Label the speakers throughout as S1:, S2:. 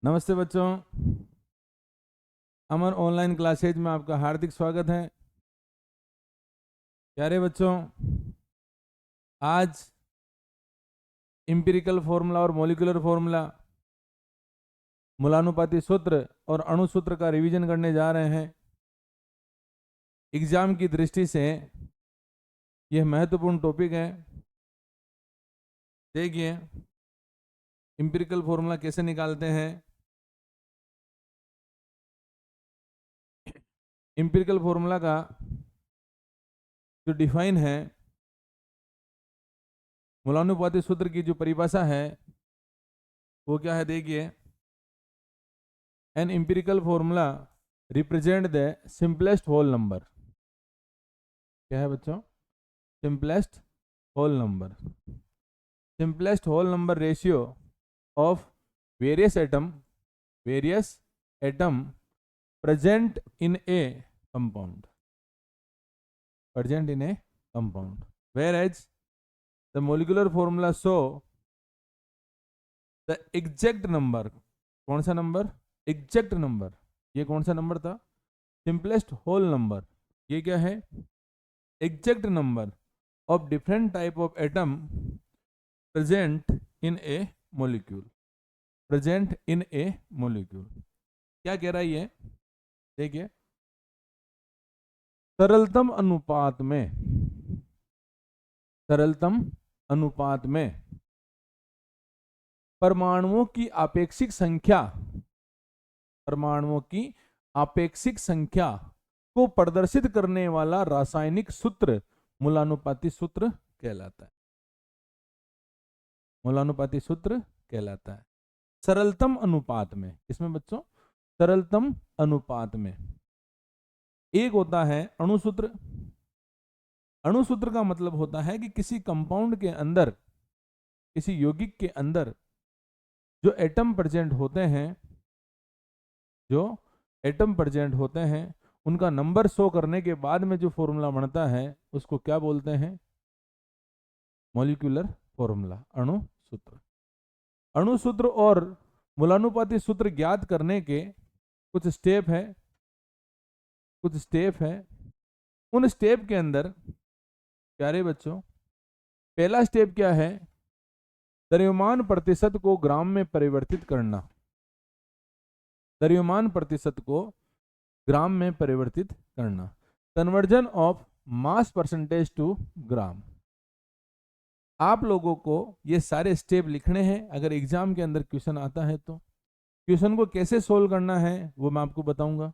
S1: नमस्ते बच्चों, अमर online classes में आपका हार्दिक स्वागत है। प्यारे बच्चों, आज इंपिरिकल फॉर्मूला और मॉलिक्यूलर फॉर्मूला, मूलानुपाती सूत्र और अणु सूत्र का रिवीजन करने जा रहे हैं। एग्जाम की दृष्टि से यह महत्वपूर्ण टॉपिक है। देखिए, इंपिरिकल फॉर्मूला कैसे निकालते हैं। इंपिरिकल फॉर्मूला का जो डिफाइन है, मूलानुपाती सूत्र की जो परिभाषा है वो क्या है। देखिए, an empirical formula represent the simplest whole number. क्या है बच्चों? Simplest whole number. Simplest whole number ratio of various atom present in a compound, whereas the molecular formula show the exact number। कौन सा नंबर? Exact number. ये कौन सा number था? Simplest whole number. ये क्या है? Exact number of different type of atom present in a molecule. क्या कह रहा है ये? देखिए, सरलतम अनुपात में परमाणुओं की अपेक्षिक संख्या को प्रदर्शित करने वाला रासायनिक सूत्र मूलानुपाती सूत्र कहलाता है। सरलतम अनुपात में, इसमें बच्चों सरलतम अनुपात में एक होता है अणुसूत्र। अणुसूत्र का मतलब होता है कि किसी कंपाउंड के अंदर, किसी यौगिक के अंदर जो एटम प्रेजेंट होते हैं उनका नंबर शो करने के बाद में जो फॉर्मूला बनता है उसको क्या बोलते हैं? मॉलिक्यूलर फॉर्मूला, अणुसूत्र और मूलानुपाती सूत्र ज्ञात करने के कुछ स्टेप है। उन स्टेप के अंदर प्यारे बच्चों, पहला स्टेप क्या है? द्रव्यमान प्रतिशत को ग्राम में परिवर्तित करना। Conversion of mass percentage to gram. आप लोगों को ये सारे स्टेप लिखने हैं। अगर एग्जाम के अंदर क्वेश्चन आता है तो क्वेश्चन को कैसे सोल्व करना है वो मैं आपको बताऊंगा।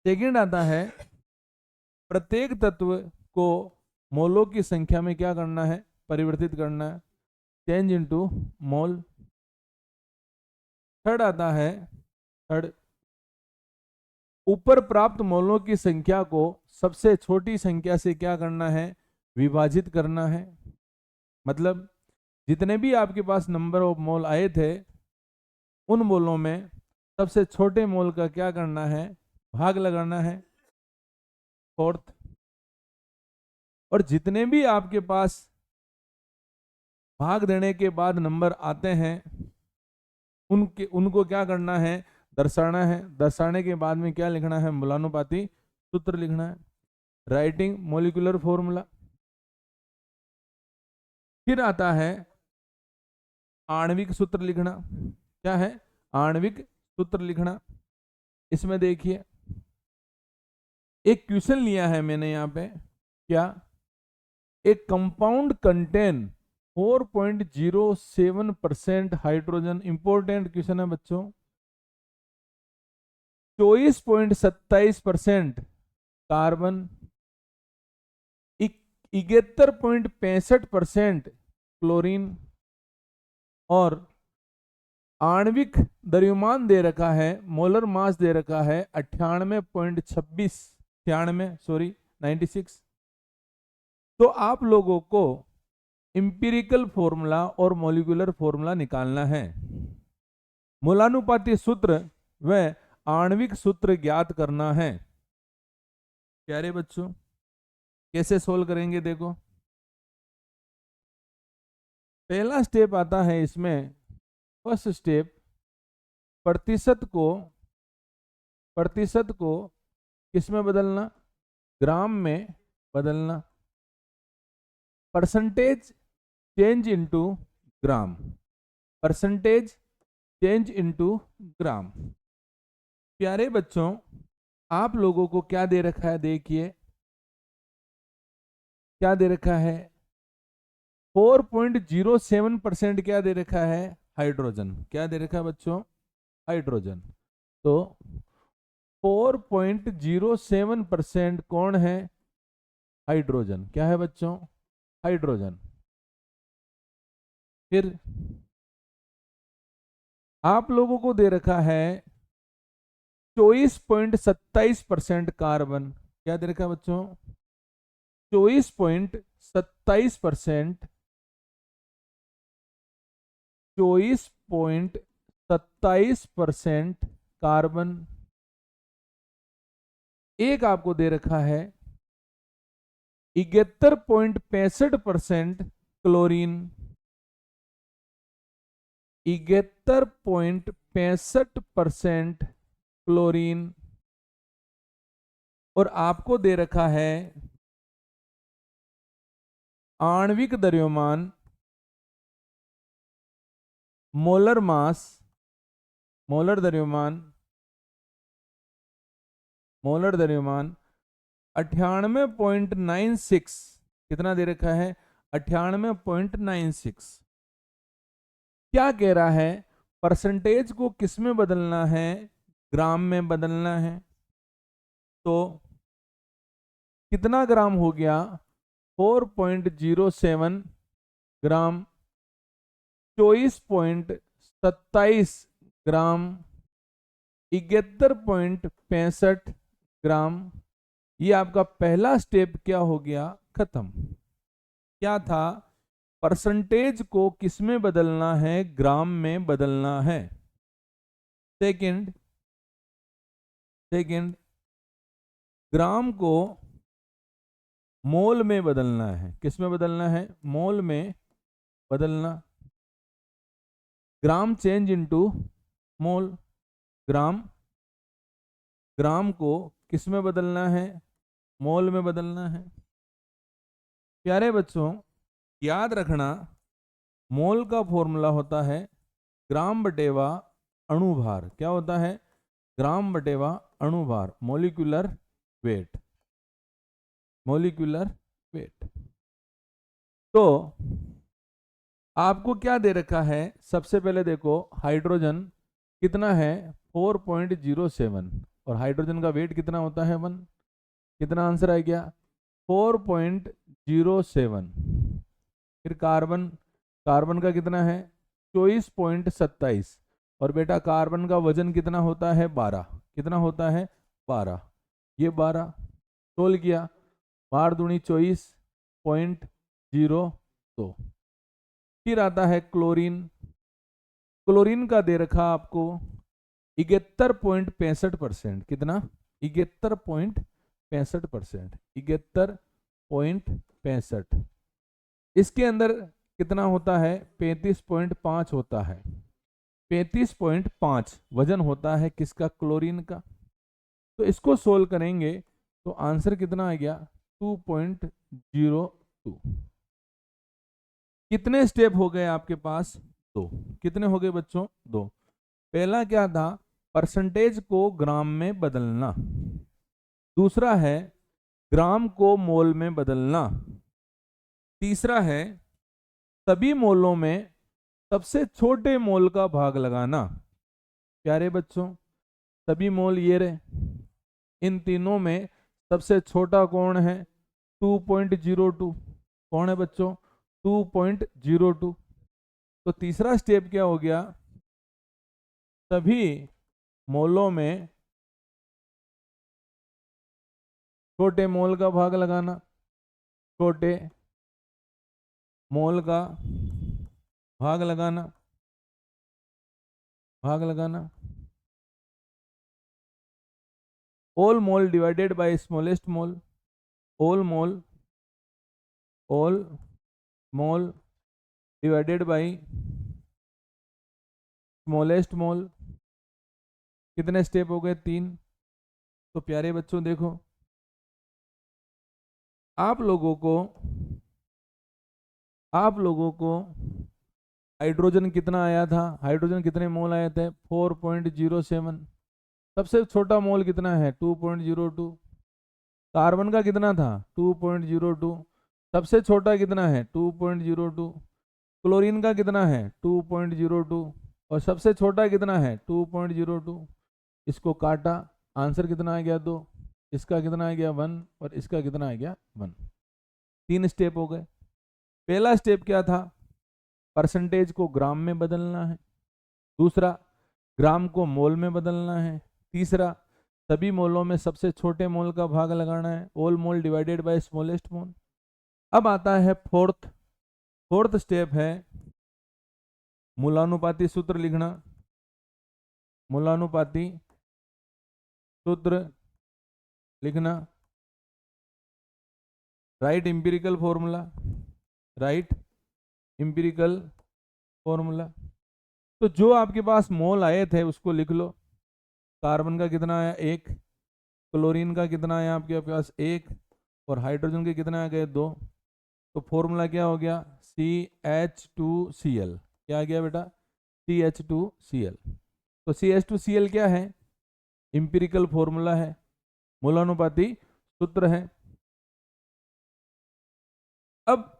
S1: सेकंड आता है, प्रत्येक तत्व को मोलों की संख्या में क्या करना है? परिवर्तित करना है, चेंज इनटू मोल। थर्ड आता है, ऊपर प्राप्त मोलों की संख्या को सबसे छोटी संख्या से क्या करना है? विभाजित करना है। मतलब जितने भी आपके पास नंबर ऑफ मोल आए थे उन मोलों में सबसे छोटे मोल का क्या करना है? भाग लगाना है। फोर्थ, और जितने भी आपके पास भाग देने के बाद नंबर आते हैं उनको क्या करना है? दर्शाना है। दर्शाने के बाद में क्या लिखना है? मूलानुपाती सूत्र लिखना है, राइटिंग मॉलिक्यूलर फॉर्मूला। फिर आता है आणविक सूत्र लिखना। क्या है? आणविक सूत्र लिखना। इसमें देखिए, एक क्वेश्चन लिया है मैंने यहां पे। क्या? एक compound contain 4.07% hydrogen. Important question है बच्चों। 24.27% कार्बन, 71.65% क्लोरीन, और आणविक द्रव्यमान दे रखा है, मोलर मास दे रखा है 96। तो आप लोगों को इंपिरिकल फॉर्मूला और मॉलिक्यूलर फॉर्मूला निकालना है। मूलानुपाती सूत्र व आणविक सूत्र ज्ञात करना है। प्यारे बच्चों, कैसे सोल्व करेंगे? देखो, पहला स्टेप आता है इसमें, फर्स्ट स्टेप, प्रतिशत को किस में बदलना, ग्राम में बदलना। Percentage change into gram, percentage change into gram. प्यारे बच्चों, आप लोगों को क्या दे रखा है, देखिए क्या दे रखा है, 4.07% क्या दे रखा है, हाइड्रोजन। क्या दे रखा है बच्चों, हाइड्रोजन। तो 4.07% कौन है, हाइड्रोजन। क्या है बच्चों, हाइड्रोजन। फिर आप लोगों को दे रखा है 24.27% कार्बन। क्या दे रखा है बच्चों, 24.27%, 24.27% कार्बन। एक आपको दे रखा है 71.65% क्लोरीन, 71.65% क्लोरीन। और आपको दे रखा है आणविक द्रव्यमान, मोलर मास, मोलर द्रव्यमान, मोलर द्रव्यमान 98.96। कितना दे रखा है, 98.96। क्या कह रहा है, परसेंटेज को किस में बदलना है, ग्राम में बदलना है। तो कितना ग्राम हो गया, 4.07 ग्राम, 24.27 ग्राम, 71.65 ग्राम। ये आपका पहला स्टेप क्या हो गया, खत्म। क्या था, परसेंटेज को किस में बदलना है, ग्राम में बदलना है। सेकंड, ग्राम को मोल में बदलना है। किस में बदलना है, मोल में बदलना। ग्राम चेंज इनटू मोल, ग्राम को किस में बदलना है, मोल में बदलना है। प्यारे बच्चों, याद रखना, मोल का फॉर्मूला होता है ग्राम बटेवा अणुभार। क्या होता है, ग्राम बटेवा अणुभार, मोलिकुलर वेट, मोलिकुलर वेट। तो आपको क्या दे रखा है, सबसे पहले देखो हाइड्रोजन कितना है, 4.07, और हाइड्रोजन का वेट कितना होता है, 1। कितना आंसर आ गया, 4.07। फिर कार्बन, कार्बन का कितना है, 24.27। और बेटा कार्बन का वजन कितना होता है, 12। कितना होता है, 12। ये 12 तोल किया, 12 दूनी 24.02। फिर आता है क्लोरीन, क्लोरीन का दे रखा आपको 71.65%। कितना, 71.65%, 71.65। इसके अंदर कितना होता है, 35.5 होता है, 35.5 वजन होता है किसका, क्लोरीन का। तो इसको सोल्व करेंगे तो आंसर कितना आ गया, 2.02। कितने स्टेप हो गए आपके पास, 2। कितने हो गए बच्चों, 2। पहला क्या था, परसेंटेज को ग्राम में बदलना। दूसरा है ग्राम को मोल में बदलना। तीसरा है सभी मोलों में सबसे छोटे मोल का भाग लगाना। प्यारे बच्चों, सभी मोल ये रहे, इन तीनों में सबसे छोटा कौन है, 2.02। कौन है बच्चों, 2.02। तो तीसरा स्टेप क्या हो गया, सभी मोलों में छोटे मोल का भाग लगाना, छोटे मोल का भाग लगाना, भाग लगाना। All mole divided by smallest mole, all mole, all mole divided by smallest mole. कितने स्टेप हो गए? 3। तो प्यारे बच्चों देखो, आप लोगों को हाइड्रोजन कितना आया था? हाइड्रोजन कितने मोल आए थे? 4.07। सबसे छोटा मोल कितना है? 2.02। कार्बन का कितना था? 2.02। सबसे छोटा कितना है? 2.02। क्लोरीन का कितना है? 2.02। और सबसे छोटा कितना है? 2.02। इसको काटा, आंसर कितना आ गया? 2। इसका कितना आ गया? 1। और इसका कितना आ गया? 1। 3 स्टेप हो गए। पहला स्टेप क्या था? परसेंटेज को ग्राम में बदलना है। दूसरा, ग्राम को मोल में बदलना है। तीसरा, सभी मोलों में सबसे छोटे मोल का भाग लगाना है। All mole divided by smallest mole. अब आता है फोर्थ स्टेप है मूलानुपाती सूत्र लिखना। मूलानुपाती सूत्र लिखना। Right empirical formula. Right empirical formula. तो जो आपके पास मोल आए थे उसको लिख लो। कार्बन का कितना आया? 1। क्लोरीन का कितना आया आपके पास? 1। और हाइड्रोजन के कितना आ गए? 2। तो फॉर्मूला क्या हो गया? CH2Cl। क्या आ गया बेटा? CH2Cl। तो CH2Cl क्या है? एम्पिरिकल फॉर्मूला है, मूलानुपाती सूत्र है। अब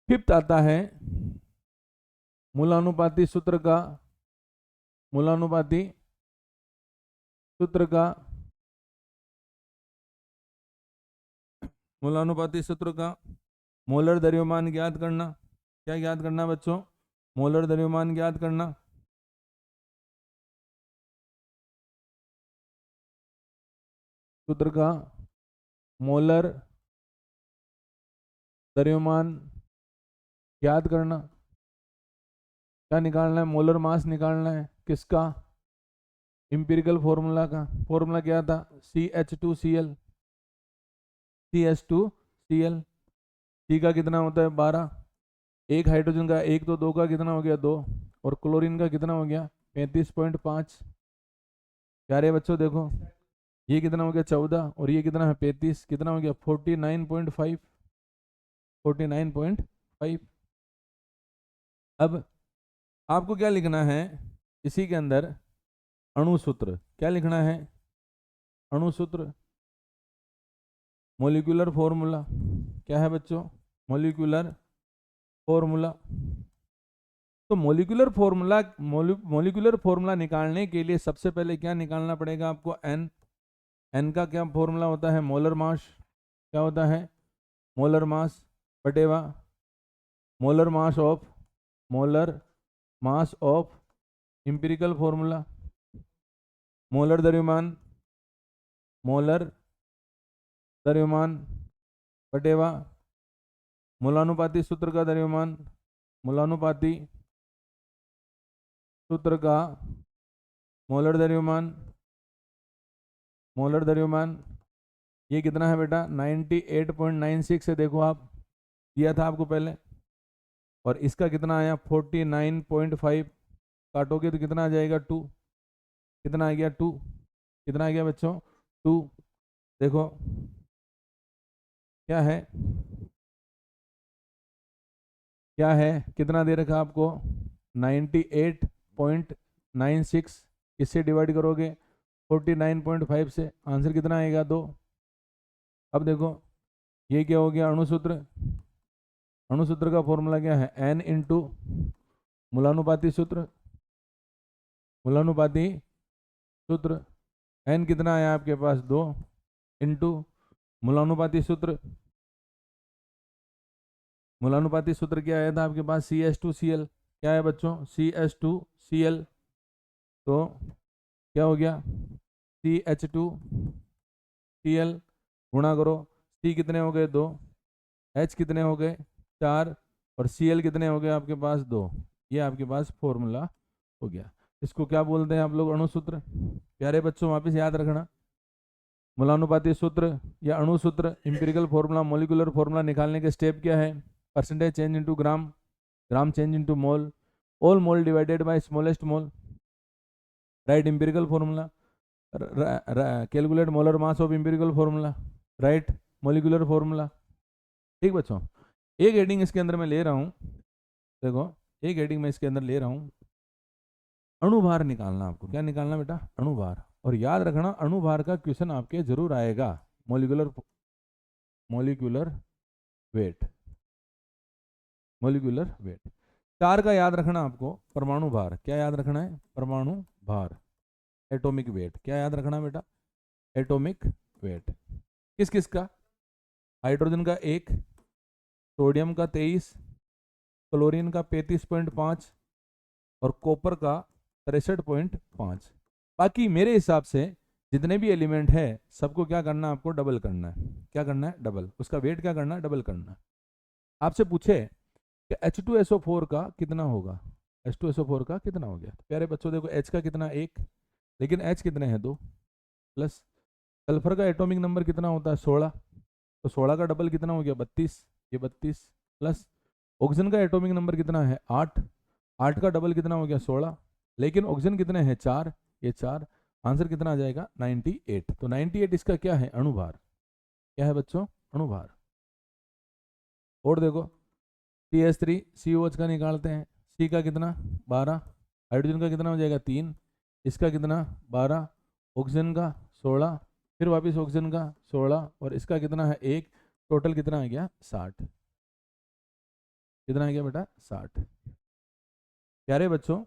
S1: फिफ्थ आता है मूलानुपाती सूत्र का मोलर द्रव्यमान ज्ञात करना। क्या ज्ञात करना बच्चों? मोलर द्रव्यमान ज्ञात करना। सूत्र का मोलर द्रव्यमान ज्ञात करना। क्या निकालना है? मोलर मास निकालना है। किसका? एम्पिरिकल फॉर्मूला का। फॉर्मूला क्या था? CH2Cl। सी का कितना होता है? 12। एक हाइड्रोजन का 1 तो 2 का कितना हो गया? 2। और क्लोरीन का कितना हो गया? 35.5। प्यारे बच्चों देखो, ये कितना हो गया? 14। और ये कितना है? 35। कितना हो गया? 49.5। 49.5। अब आपको क्या लिखना है इसी के अंदर? अणु सूत्र। क्या लिखना है? अणु सूत्र, मोलिकुलर फॉर्मूला। क्या है बच्चों? Molecular formula. तो मोलिकुलर फॉर्मूला निकालने के लिए सबसे पहले क्या निकालना पड़ेगा आपको? एन। एन का क्या फॉर्मूला होता है? Molar mass. क्या होता है? मोलर मास बटेवा molar mass of empirical formula. Molar द्रव्यमान बटेवा मूलानुपाती सूत्र का द्रव्यमान। मूलानुपाती सूत्र का मोलर द्रव्यमान ये कितना है बेटा? 98.96 है। देखो आप, दिया था आपको पहले। और इसका कितना आया? 49.5। काटोगे तो कितना आ जाएगा? 2। कितना आ गया? 2। कितना आ गया बच्चों? 2। देखो क्या है? कितना दे रखा आपको? 98.96। किससे डिवाइड करोगे? 49.5 से। आंसर कितना आएगा? 2। अब देखो ये क्या हो गया? अणुसूत्र का फॉर्मूला क्या है? N इंटू मूलानुपाती सूत्र। N कितना आया आपके पास? 2 इंटू मूलानुपाती सूत्र क्या आया था आपके पास? CH2Cl। क्या है बच्चों? CH2Cl। तो क्या हो गया? CH2Cl गुणा करो। C कितने हो गए? 2। H कितने हो गए? 4। और Cl कितने हो गए आपके पास? 2। ये आपके पास फॉर्मूला हो गया। इसको क्या बोलते हैं आप लोग? अणुसूत्र। प्यारे बच्चों वापस याद रखना, मूलानुपाती सूत्र या अणुसूत्र, एम्पिरिकल फॉर्मूला, मोलिकुलर फॉर्मूला निकालने के स्टेप क्या है? Percentage change into gram, gram change into mole, all mole divided by smallest mole. Right empirical formula, calculate molar mass of empirical formula, right molecular formula. ठीक बच्चों, एक heading इसके अंदर मैं ले रहा हूँ, देखो एक हेडिंग मैं इसके अंदर ले रहा हूँ, अणुभार निकालना। आपको क्या निकालना बेटा? अणुभार। और याद रखना अणुभार का क्वेश्चन आपके जरूर आएगा, मोलिकुलर वेट, मोलिकुलर वेट। 4 का याद रखना आपको, परमाणु भार। क्या याद रखना है? परमाणु भार। एटॉमिक वेट क्या याद रखना बेटा? Atomic weight. किस किस का? हाइड्रोजन का 1, सोडियम का 23, क्लोरीन का 35.5 और कॉपर का 63.5। बाकी मेरे हिसाब से जितने भी एलिमेंट है सबको क्या करना है? आपको डबल करना है। क्या करना है? डबल। उसका वेट क्या करना है? डबल करना है। आपसे पूछे कि H2SO4 का कितना होगा, H2SO4 का कितना हो गया? तो प्यारे बच्चों देखो, H का कितना? 1, लेकिन H कितने हैं? 2, प्लस सल्फर का एटॉमिक नंबर कितना होता है? 16, तो 16 का डबल कितना हो गया? 32, ये 32, प्लस ऑक्सीजन का एटॉमिक नंबर कितना है? 8, 8 का डबल कितना हो गया? 16, लेकिन ऑक्सीजन कितने हैं? 4, ये 4। आंसर कितना आ जाएगा? 98। तो 98 इसका क्या है? अणुभार। क्या है बच्चों? अणुभार। और देखो CH3 COH का निकालते हैं, C का कितना? 12, हाइड्रोजन का कितना हो जाएगा? 3, इसका कितना? 12, ऑक्सीजन का 16, फिर वापस ऑक्सीजन का 16 और इसका कितना है? 1। टोटल कितना आ गया? 60। कितना आ गया बेटा? 60। प्यारे बच्चों,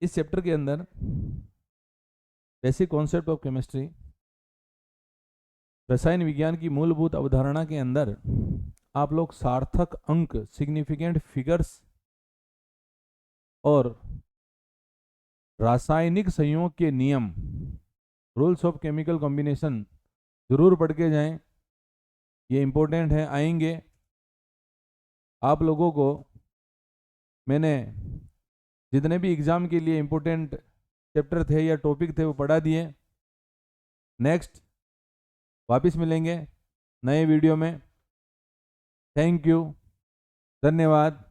S1: इस चैप्टर के अंदर बेसिक कॉन्सेप्ट ऑफ केमिस्ट्री, रसायन विज्ञान की मूलभूत अवधारणा के अंदर आप लोग सार्थक अंक, सिग्निफिकेंट फिगर्स और रासायनिक संयोग के नियम, रूल्स ऑफ केमिकल कॉम्बिनेशन जरूर पढ़ के जाएं। ये इंपॉर्टेंट है, आएंगे आप लोगों को। मैंने जितने भी एग्जाम के लिए इंपॉर्टेंट चैप्टर थे या टॉपिक थे वो पढ़ा दिए। नेक्स्ट वापस मिलेंगे नए वीडियो में। थैंक यू, धन्यवाद।